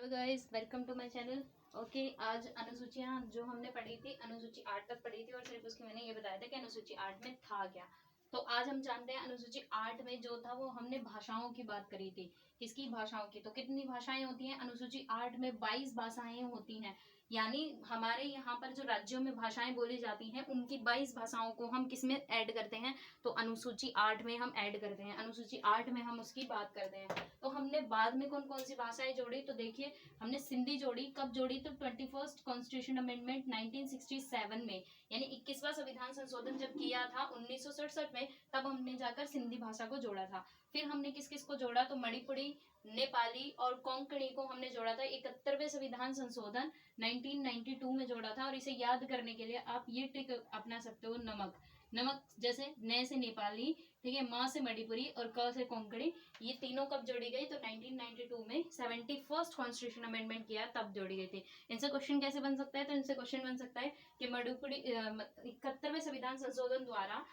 Guys, welcome to my channel. Okay, आज अनुसूचियां जो हमने पढ़ी थी, अनुसूची 8 तक पढ़ी थी और सिर्फ उसकी मैंने ये बताया था कि अनुसूची 8 में था क्या। तो आज हम जानते हैं अनुसूची 8 में जो था वो हमने भाषाओं की बात करी थी। किसकी? भाषाओं की। तो कितनी भाषाएं होती हैं अनुसूची 8 में? 22 भाषाएं होती हैं। यानी हमारे यहाँ पर जो राज्यों में भाषाएं बोली जाती हैं उनकी 22 भाषाओं को हम किस में ऐड करते हैं? तो अनुसूची 8 में हम ऐड करते हैं। अनुसूची 8 में हम उसकी बात करते हैं। तो हमने बाद में कौन कौन सी भाषाएं जोड़ी? तो देखिए, हमने सिंधी जोड़ी। कब जोड़ी? तो 21st कॉन्स्टिट्यूशन अमेंडमेंट 1967 में, यानी 21वां संविधान संशोधन जब किया था 1967 में, तब हमने जाकर सिंधी भाषा को जोड़ा था। फिर हमने किस किस को जोड़ा? तो मणिपुरी, नेपाली और कोंकणी को हमने जोड़ा था 71वें संविधान संशोधन 1992 में जोड़ा था। और इसे याद करने के लिए आप ये ट्रिक अपना सकते हो, नमक। नमक जैसे न से नेपाली, ठीक है, माँ से मणिपुरी और क से कोंकणी, ये तीनों कब जोड़ी गई? तो 1992 में 71st कॉन्स्टिट्यूशन अमेंडमेंट किया तब जोड़ी गई थी। इनसे क्वेश्चन कैसे बन सकता है? तो इनसे क्वेश्चन बन सकता है कि मणिपुरी 71वें संविधान संशोधन द्वारा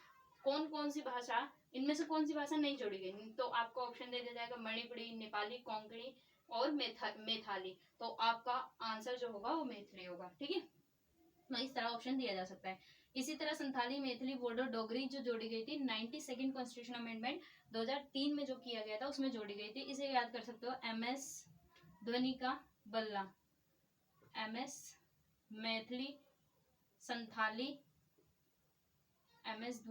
कौन कौन सी भाषा, इनमें से कौन सी भाषा नहीं जोड़ी गई? तो आपको ऑप्शन दे दिया जाएगा मणिपुरी, नेपाली, कोंकणी और मैथाली। तो आपका आंसर जो होगा वो मैथिली होगा। ठीक है, तो इस तरह ऑप्शन दिया जा सकता है। इसी तरह संथाली, मैथिली, बोडो, डोगरी जो जोड़ी गई थी 92nd कॉन्स्टिट्यूशन अमेंडमेंट 2003 में जो किया गया था उसमें जोड़ी गई थी। इसे याद कर सकते हो, MS ध्वनि का बल्ला, MS मैथिली, संथाली, MS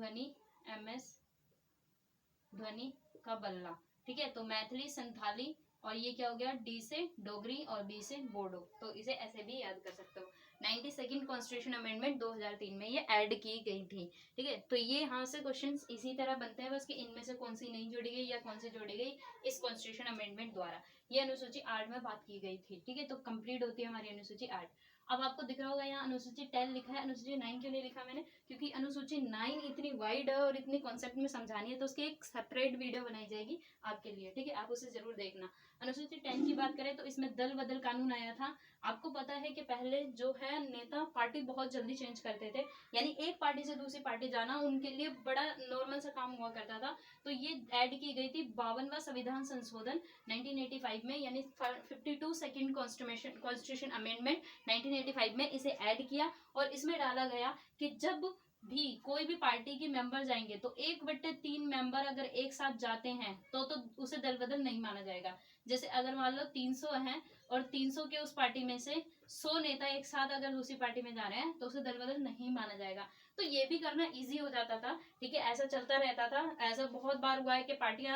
ध्वनि का बल्ला। ठीक है, तो मैथिली, संथाली और ये क्या हो गया? D से डोगरी और B से बोडो। तो इसे ऐसे भी याद कर सकते हो। 92nd कॉन्स्टिट्यूशन अमेंडमेंट 2003 में ये ऐड की गई थी। ठीक है, तो ये यहाँ से क्वेश्चंस इसी तरह बनते हैं, बस कि इनमें से कौन सी नहीं जोड़ी गई या कौन सी जोड़ी गई इस कॉन्स्टिट्यूशन अमेंडमेंट द्वारा। ये अनुसूची 8 में बात की गई थी। ठीक है, तो कंप्लीट होती है हमारी अनुसूची 8। अब आपको दिख रहा होगा यहाँ अनुसूची 10 लिखा है। अनुसूची 9 क्यों नहीं लिखा मैंने? क्योंकि अनुसूची 9 इतनी वाइड है और इतनी कॉन्सेप्ट में समझानी है, तो उसकी एक सेपरेट वीडियो बनाई जाएगी आपके लिए। ठीक है, आप उसे जरूर देखना। अनुसूची 10 की बात करें तो इसमें दल बदल कानून आया था। आपको पता है कि पहले जो है नेता पार्टी बहुत जल्दी चेंज करते थे, यानी एक पार्टी से दूसरी पार्टी जाना उनके लिए बड़ा नॉर्मल सा काम हुआ करता था। तो ये ऐड की गई थी 52वां संविधान संशोधन 1985 में, यानी 52nd कॉन्स्टिट्यूशन अमेंडमेंट 1985 में इसे ऐड किया। और इसमें डाला गया कि जब भी कोई भी पार्टी के मेंबर जाएंगे तो 1/3 मेंबर अगर एक साथ जाते हैं तो उसे दल बदल नहीं माना जाएगा। जैसे अगर मान लो 300 हैं और 300 के उस पार्टी में से 100 नेता एक साथ अगर दूसरी पार्टी में जा रहे हैं तो उसे दल बदल नहीं माना जाएगा। तो ये भी करना इजी हो जाता था। ठीक है, ऐसा चलता रहता था। ऐसा बहुत बार हुआ है कि पार्टियां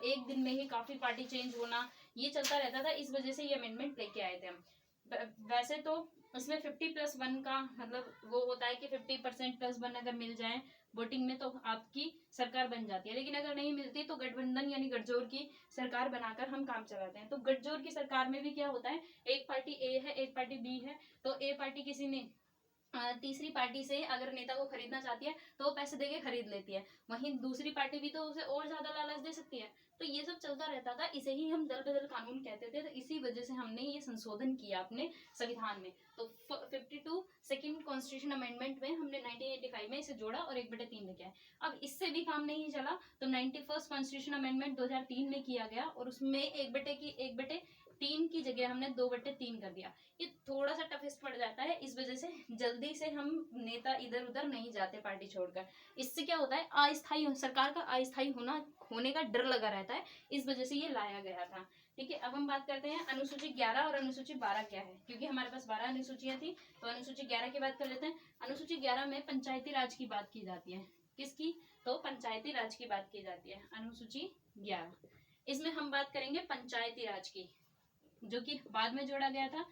एक दिन में ही काफी पार्टी चेंज होना, ये चलता रहता था। इस वजह से ये अमेंडमेंट लेके आए थे हम। वैसे तो इसमें 50+1 का मतलब वो होता है कि 50%+1 अगर मिल जाए वोटिंग में तो आपकी सरकार बन जाती है। लेकिन अगर नहीं मिलती तो गठबंधन यानी गठजोड़ की सरकार बनाकर हम काम चलाते हैं। तो गठजोड़ की सरकार में भी क्या होता है, एक पार्टी ए है, एक पार्टी बी है। तो ए पार्टी किसी ने तीसरी पार्टी से अगर नेता को खरीदना चाहती है तो वो पैसे देके खरीद लेती है। वहीं दूसरी पार्टी भी तो उसे और ज्यादा लालच दे सकती है। तो ये सब चलता रहता था। इसे ही हम दल बदल कानून कहते थे। तो इसी वजह से हमने ये संशोधन किया अपने संविधान में। तो 52nd कॉन्स्टिट्यूशन अमेंडमेंट में हमने 1985 में इसे जोड़ा और 1/3 लेके आए। अब इससे भी काम नहीं चला तो 91st कॉन्स्टिट्यूशन अमेंडमेंट 2003 में किया गया और उसमें 1/3 की जगह हमने 2/3 कर दिया। ये थोड़ा सा टफेस्ट पड़ जाता है, इस वजह से जल्दी से हम नेता इधर उधर नहीं जाते पार्टी छोड़कर। इससे क्या होता है, अस्थायी सरकार का अस्थायी होने का डर लगा रहता है। इस वजह से ये लाया गया था। ठीक है, अब हम बात करते हैं अनुसूची 11 और अनुसूची 12 क्या है। क्योंकि हमारे पास 12 अनुसूचियां थी तो अनुसूची 11 की बात कर लेते हैं। अनुसूची 11 में पंचायती राज की बात की जाती है। किसकी? तो पंचायती राज की बात की जाती है अनुसूची 11। इसमें हम बात करेंगे पंचायती राज की, जो कि बाद में जोड़ा गया था,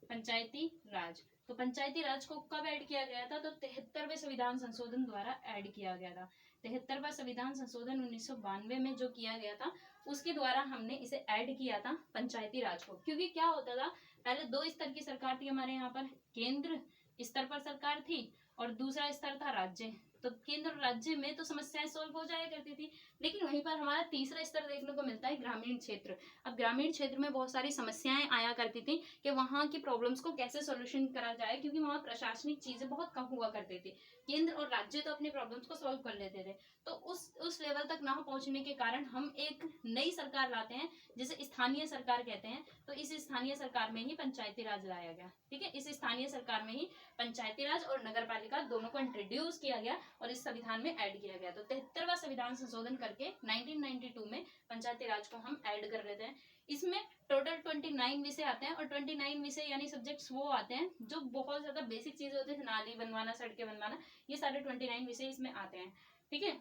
पंचायती राज। तो पंचायती राज को कब ऐड किया गया था? तो 73वें संविधान संशोधन द्वारा ऐड किया गया था। 73वां संविधान संशोधन 1992 में जो किया गया था उसके द्वारा हमने इसे ऐड किया था पंचायती राज को। क्योंकि क्या होता था, पहले 2 स्तर की सरकार थी हमारे यहाँ पर। केंद्र स्तर पर सरकार थी और दूसरा स्तर था राज्य। तो केंद्र और राज्य में तो समस्याएं सॉल्व हो जाया करती थी, लेकिन वहीं पर हमारा तीसरा स्तर देखने को मिलता है ग्रामीण क्षेत्र। अब ग्रामीण क्षेत्र में बहुत सारी समस्याएं आया करती थी कि वहां की प्रॉब्लम्स को कैसे सोल्यूशन करा जाए, क्योंकि वहां प्रशासनिक चीजें बहुत कम हुआ करती थी। केंद्र और राज्य तो अपनी प्रॉब्लम्स को सॉल्व कर लेते थे, तो उस लेवल तक ना पहुंचने के कारण हम एक नई सरकार लाते हैं जिसे स्थानीय सरकार कहते हैं। तो इस स्थानीय सरकार में ही पंचायती राज लाया गया। ठीक है, इस स्थानीय सरकार में ही पंचायती राज और नगर पालिका दोनों को इंट्रोड्यूस किया गया और इस संविधान में ऐड किया गया। तो 73वां संविधान संशोधन करके 1992 में पंचायती राज को हम ऐड कर लेते हैं। इसमें टोटल 29 विषय आते हैं और 29 विषय यानी सब्जेक्ट्स वो आते हैं जो बहुत ज्यादा बेसिक चीजें होती है, नाली बनवाना, सड़कें बनवाना, ये सारे 29 विषय इसमें आते हैं। ठीक है,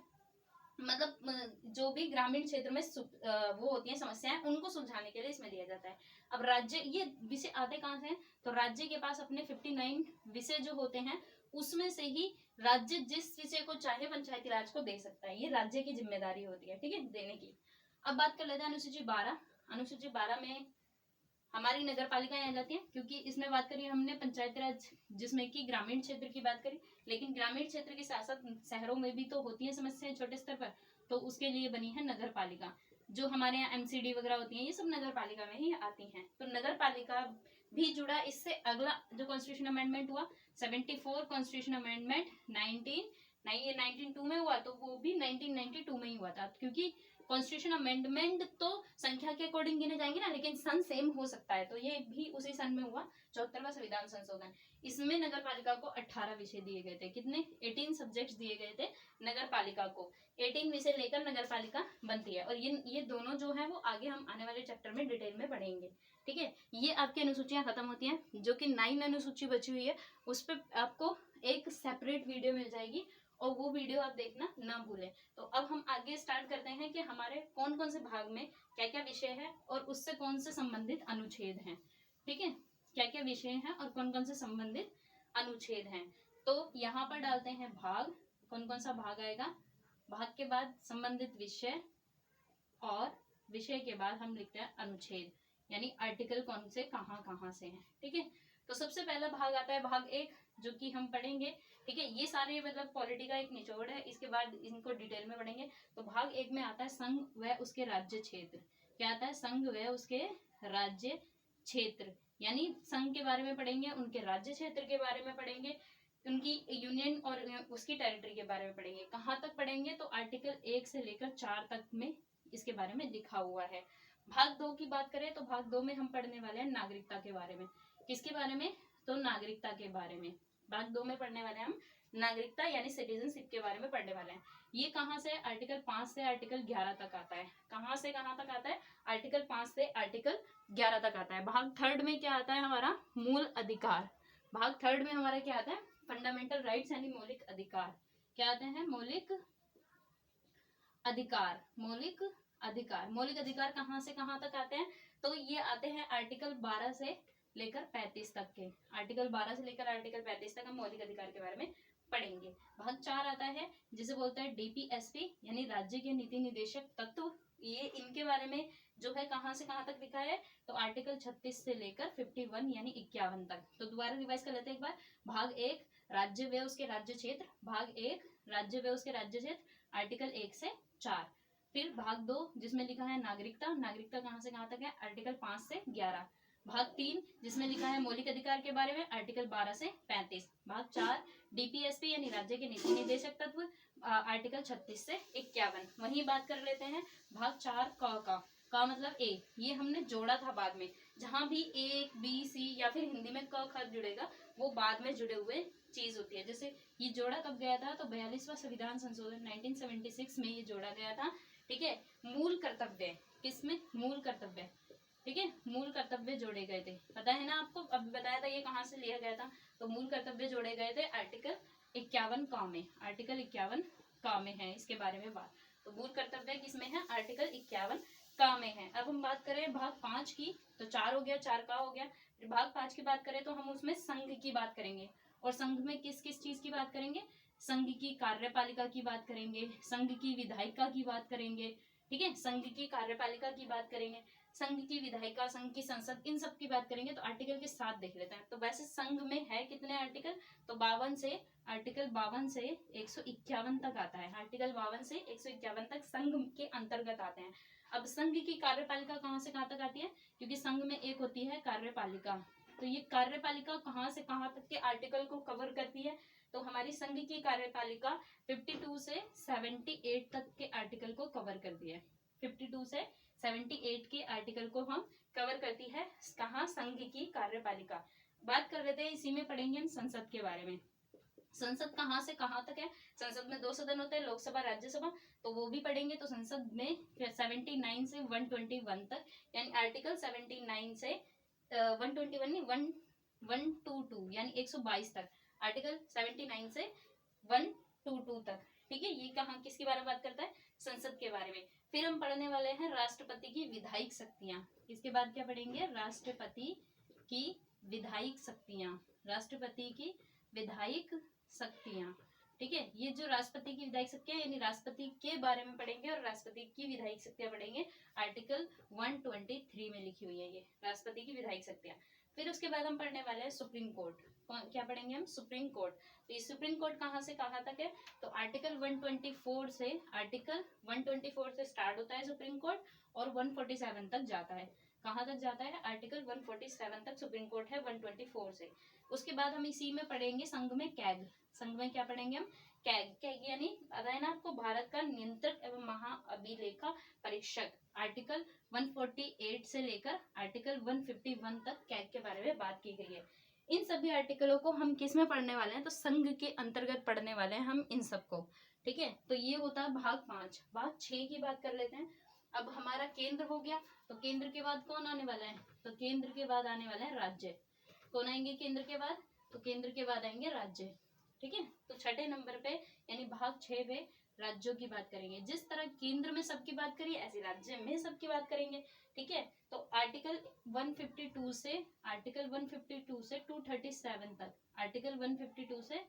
मतलब जो भी ग्रामीण क्षेत्र में वो होती है समस्याएं, उनको सुलझाने के लिए इसमें दिया जाता है। अब राज्य, ये विषय आते कहाँ से, तो राज्य के पास अपने 59 विषय जो होते हैं उसमें से ही राज्य जिस विषय को चाहे पंचायती राज को दे सकता है, ये राज्य की जिम्मेदारी होती है। ठीक है, देने की। अब बात कर लेते हैं अनुसूची 12। अनुसूची 12 में हमारी नगर पालिकाएं आ जाती हैं, क्योंकि इसमें बात करी हमने पंचायती राज जिसमें कि ग्रामीण क्षेत्र की बात करी, लेकिन ग्रामीण क्षेत्र के साथ साथ शहरों में भी तो होती है समस्याएं छोटे स्तर पर, तो उसके लिए बनी है नगर पालिका। जो हमारे यहाँ एमसीडी वगैरह होती है ये सब नगर पालिका में ही आती हैं। तो नगर पालिका भी जुड़ा इससे अगला जो कॉन्स्टिट्यूशन अमेंडमेंट हुआ 74 कॉन्स्टिट्यूशन अमेंडमेंट 1992 में हुआ, तो वो भी 1992 में ही हुआ था, क्योंकि कॉन्स्टिट्यूशन अमेंडमेंट तो संख्या के अकॉर्डिंग गिने जाएंगे ना, लेकिन सन सेम हो सकता है, तो ये भी उसी सन में हुआ 74वां संविधान संशोधन। इसमें नगर पालिका को 18 विषय दिए गए थे। कितने? 18 सब्जेक्ट्स दिए गए थे नगर पालिका को। 18 विषय लेकर नगर पालिका बनती है, और ये दोनों जो है वो आगे हम आने वाले चैप्टर में डिटेल में पढ़ेंगे। ठीक है, ये आपकी अनुसूचियां खत्म होती हैं। जो कि 9 अनुसूची बची हुई है उस पर आपको एक सेपरेट वीडियो मिल जाएगी, और वो वीडियो आप देखना ना भूलें। तो अब हम आगे स्टार्ट करते हैं कि हमारे कौन कौन से भाग में क्या क्या विषय है और उससे कौन से संबंधित अनुच्छेद हैं। ठीक है, क्या क्या विषय हैं और कौन कौन से संबंधित अनुच्छेद हैं। तो यहाँ पर डालते हैं भाग, कौन कौन सा भाग आएगा, भाग के बाद संबंधित विषय, और विषय के बाद हम लिखते हैं अनुच्छेद, यानी आर्टिकल कौन से कहाँ कहाँ से हैं। ठीक है, तो सबसे पहला भाग आता है भाग 1, जो कि हम पढ़ेंगे। ठीक है, ये सारे मतलब पॉलिटी का एक निचोड़ है, इसके बाद इनको डिटेल में पढ़ेंगे। तो भाग 1 में आता है संघ व उसके राज्य क्षेत्र। क्या आता है? संघ व उसके राज्य क्षेत्र, यानी संघ के बारे में पढ़ेंगे, उनके राज्य क्षेत्र के बारे में पढ़ेंगे, उनकी यूनियन और उसकी टेरिटरी के बारे में पढ़ेंगे। कहाँ तक पढ़ेंगे? तो आर्टिकल 1 से लेकर 4 तक में इसके बारे में लिखा हुआ है। भाग 2 की बात करें तो भाग 2 में हम पढ़ने वाले हैं नागरिकता के बारे में। किसके बारे में? तो नागरिकता के बारे में भाग 2 में पढ़ने वाले हैं हम नागरिकता यानी सिटीजनशिप के बारे में पढ़ने वाले हैं। ये कहाँ से? आर्टिकल 5 से आर्टिकल 11 तक आता है। कहाँ से कहाँ तक आता है? आर्टिकल 5 से आर्टिकल 11 तक आता है। भाग 3 में क्या आता है हमारा? मूल अधिकार। भाग 3 में हमारा क्या आता है? फंडामेंटल राइट्स यानी मौलिक अधिकार। क्या आते हैं? मौलिक अधिकार। मौलिक अधिकार, मौलिक अधिकार कहाँ से कहाँ तक आते हैं? तो ये आते हैं आर्टिकल 12 से लेकर 35 तक के। आर्टिकल 12 से लेकर आर्टिकल 35 तक हम मौलिक अधिकार के बारे में पढ़ेंगे। भाग 4 आता है जिसे बोलते हैं डीपीएसपी यानी राज्य के नीति निदेशक तत्व। ये इनके बारे में जो है कहाँ से कहाँ तक लिखा है? तो आर्टिकल 36 से लेकर 51 यानी 51 तक। तो दोबारा रिवाइज कर लेते हैं एक बार। भाग 1 राज्य व उसके राज्य क्षेत्र। भाग 1 राज्य व उसके राज्य क्षेत्र आर्टिकल 1 से 4। फिर भाग 2 जिसमें लिखा है नागरिकता। नागरिकता कहाँ से कहाँ तक है? आर्टिकल 5 से 11। भाग 3 जिसमें लिखा है मौलिक अधिकार के बारे में आर्टिकल 12 से 35। भाग 4 डीपीएसपी यानी राज्य के नीति निदेशक तत्व आर्टिकल 36 से 51। वही बात कर लेते हैं भाग 4 का मतलब ए। ये हमने जोड़ा था बाद में, जहां भी ए बी सी या फिर हिंदी में क ख जुड़ेगा वो बाद में जुड़े हुए चीज होती है। जैसे ये जोड़ा कब गया था? तो 42वां संविधान संशोधन 1976 में ये जोड़ा गया था। ठीक है, मूल कर्तव्य। किसमें? मूल कर्तव्य। ठीक है, मूल कर्तव्य जोड़े गए थे। पता है ना आपको? अभी बताया था ये कहाँ से लिया गया था। तो मूल कर्तव्य जोड़े गए थे आर्टिकल 51 का में। आर्टिकल 51 का में है इसके बारे में बात। तो मूल कर्तव्य किसमें है? आर्टिकल 51 का में है। अब हम बात करें भाग 5 की, तो 4 हो गया, 4 का हो गया। फिर भाग 5 की बात करें तो हम उसमें संघ की बात करेंगे। और संघ में किस किस चीज की बात करेंगे? संघ की कार्यपालिका की बात करेंगे, संघ की विधायिका की बात करेंगे। ठीक है, संघ की कार्यपालिका की बात करेंगे, संघ की विधायिका, संघ की संसद, इन सब की बात करेंगे तो आर्टिकल के साथ देख लेते हैं। तो वैसे संघ में है कितने आर्टिकल, तो 52 से आर्टिकल 52 से 151 तक आता है। आर्टिकल 52 से 151 तक संघ के अंतर्गत आते हैं। अब संघ की कार्यपालिका कहाँ से कहाँ तक आती है, क्योंकि संघ में एक होती है कार्यपालिका, तो ये कार्यपालिका कहाँ से कहाँ तक के आर्टिकल को कवर करती है, तो हमारी संघ की कार्यपालिका 52 से 78 तक के आर्टिकल को कवर करती है। 52 से 78 के आर्टिकल को हम कवर करती है कहाँ, संघ की कार्यपालिका। बात कर लेते हैं, इसी में पढ़ेंगे हम संसद के बारे में। संसद कहाँ से कहाँ तक है, संसद में 2 सदन होते हैं, लोकसभा राज्यसभा, तो वो भी पढ़ेंगे। तो संसद में 79 से 121 तक, यानी आर्टिकल 79 से 121 नहीं 122 यानी 122 तक, आर्टिकल 79 से 122 तक। ठीक है, ये कहाँ किसके बारे में बात करता है, संसद के बारे में। फिर हम पढ़ने वाले हैं राष्ट्रपति की विधायिक शक्तियां। इसके बाद क्या पढ़ेंगे, राष्ट्रपति की विधायिक शक्तियां, राष्ट्रपति की विधायिक शक्तियां। ठीक है, ये जो राष्ट्रपति की विधायिक शक्तियां यानी राष्ट्रपति के बारे में पढ़ेंगे और राष्ट्रपति की विधायिक शक्तियां पढ़ेंगे। आर्टिकल 123 में लिखी हुई है ये राष्ट्रपति की विधायिक शक्तियां। फिर उसके बाद हम पढ़ने वाले हैं सुप्रीम कोर्ट। क्या पढ़ेंगे हम, सुप्रीम कोर्ट। तो ये सुप्रीम कोर्ट कहाँ से कहाँ तक है, तो आर्टिकल 124 से स्टार्ट होता है सुप्रीम कोर्ट और 147 तक जाता है। कहाँ तक जाता है, आर्टिकल 147 तक सुप्रीम कोर्ट है 124 से। उसके बाद हम इसी में पढ़ेंगे संघ में कैग। संघ में क्या पढ़ेंगे हम, कैग। कैग यानी पता है ना आपको, भारत का नियंत्रक एवं महाअभिलेखा परीक्षक। आर्टिकल 148 से लेकर आर्टिकल 151 तक कैग के बारे में बात की गई है। इन सभी आर्टिकलों को हम किस में पढ़ने वाले हैं, तो संघ के अंतर्गत पढ़ने वाले हैं हम इन सबको। ठीक है, तो ये होता है भाग 5। भाग 6 की बात कर लेते हैं। अब हमारा केंद्र हो गया, तो केंद्र के बाद कौन आने वाला है, तो केंद्र के बाद आने वाला है राज्य। कौन आएंगे केंद्र के बाद, तो केंद्र के बाद आएंगे राज्य। ठीक है, तो छठे नंबर पे यानी भाग 6 पे राज्यों की बात करेंगे। जिस तरह केंद्र में सबकी बात करिए ऐसे राज्य में सबकी बात करेंगे। ठीक है, तो आर्टिकल 152 से 237 तक, आर्टिकल 152 से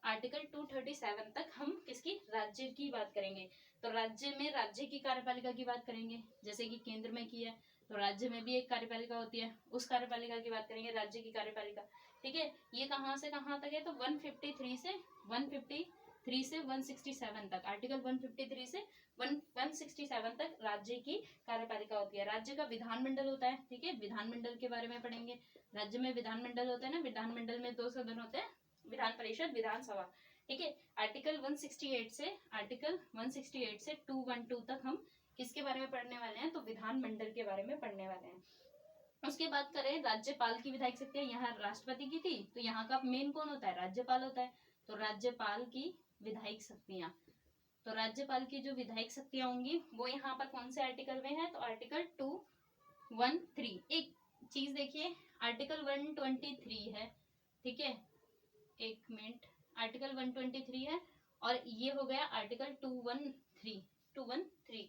आर्टिकल 237 तक हम किसकी, राज्य की बात करेंगे। तो राज्य में राज्य की कार्यपालिका की बात करेंगे, जैसे कि केंद्र में की है तो राज्य में भी एक कार्यपालिका होती है, उस कार्यपालिका की बात करेंगे, राज्य की कार्यपालिका। ठीक है, ये कहाँ से कहाँ तक है, तो 153 से 167 तक, आर्टिकल 153 से 167 तक राज्य की कार्यपालिका होती है। राज्य का विधानमंडल होता है। ठीक है, विधानमंडल के बारे में पढ़ेंगे। राज्य में विधानमंडल होता है ना, विधानमंडल में 2 सदन होते हैं, विधान परिषद, विधानसभा। ठीक है, आर्टिकल 168 से 212 तक हम किसके बारे में पढ़ने वाले हैं, तो विधानमंडल के बारे में पढ़ने वाले हैं। उसके बाद करें राज्यपाल की विधायिक शक्तियां। यहाँ राष्ट्रपति की थी, तो यहाँ का मेन कौन होता है, राज्यपाल होता है। तो राज्यपाल की विधायिक शक्तियां, तो राज्यपाल की जो विधायिक शक्तियां होंगी वो यहाँ पर कौन से आर्टिकल में है, तो आर्टिकल 213। एक चीज देखिए, आर्टिकल 123 है। ठीक है, एक मिनट, आर्टिकल 123 है और ये हो गया आर्टिकल 213।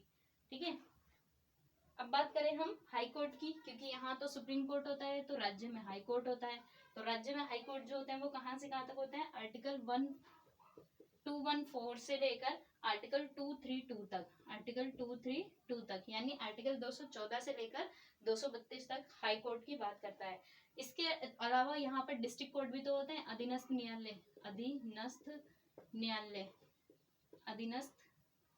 ठीक है, अब बात करें हम हाई कोर्ट की, क्योंकि यहाँ तो सुप्रीम कोर्ट होता है तो राज्य में हाई कोर्ट होता है। तो राज्य में हाई कोर्ट जो होते हैं वो कहाँ से कहाँ तक होते हैं, आर्टिकल 214 से लेकर आर्टिकल 232 तक, आर्टिकल 232 तक, यानी आर्टिकल 214 से लेकर 232 तक हाई कोर्ट की बात करता है। इसके अलावा यहाँ पर डिस्ट्रिक्ट कोर्ट भी तो होते हैं, अधीनस्थ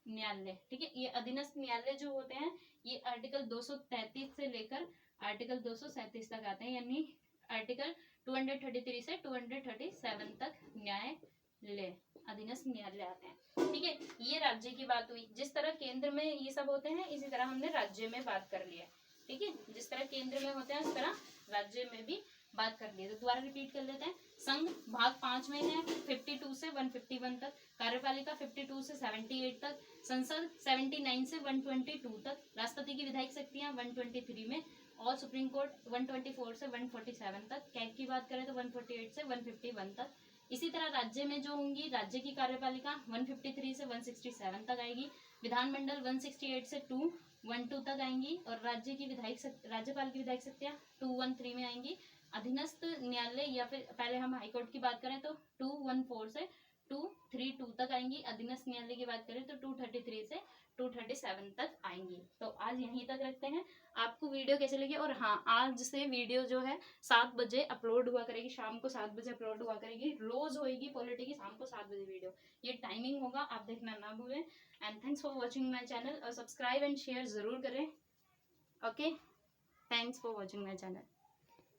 न्यायालय। ठीक है, ये अधीनस्थ न्यायालय जो होते हैं ये आर्टिकल 233 से लेकर आर्टिकल 237 तक आते हैं, यानी आर्टिकल 233 से 237 तक न्यायालय, अधीनस्थ न्यायालय आते हैं। ठीक है, ये राज्य की बात हुई। जिस तरह केंद्र में ये सब होते हैं इसी तरह हमने राज्य में बात कर लिया। ठीक है, जिस तरह केंद्र में होते हैं उस तरह राज्य में भी बात कर ली। तो दोबारा रिपीट कर लेते हैं। संघ भाग 5 में है 52 से 151 तक, कार्यपालिका 52 से 78 तक, संसद 79 से 122 तक, राष्ट्रपति की विधायिक शक्तियां 123 में और सुप्रीम कोर्ट 124 से 147 तक, कैग की बात करें तो 148 से 151 तक। इसी तरह राज्य में जो होंगी, राज्य की कार्यपालिका 153 से 167 तक आएगी, विधानमंडल 168 से 212 तक आएंगी और राज्यपाल की विधायिक शक्तियां 213 में आएंगी। अधीनस्थ न्यायालय या फिर पहले हम हाईकोर्ट की बात करें तो 214 से 232 तक आएंगी। अधीनस्थ न्यायालय की बात करें तो 233 से 237 तक आएंगी। तो आज यहीं तक रखते हैं। आपको वीडियो कैसे लगी? और हाँ, आज से वीडियो जो है 7 बजे अपलोड हुआ करेगी, शाम को 7 बजे अपलोड हुआ करेगी। रोज होएगी पॉलिटी की, शाम को 7 बजे वीडियो, ये टाइमिंग होगा, आप देखना ना भूलें। And thanks for watching my channel, और सब्सक्राइब एंड शेयर जरूर करें। Okay, thanks for watching my channel.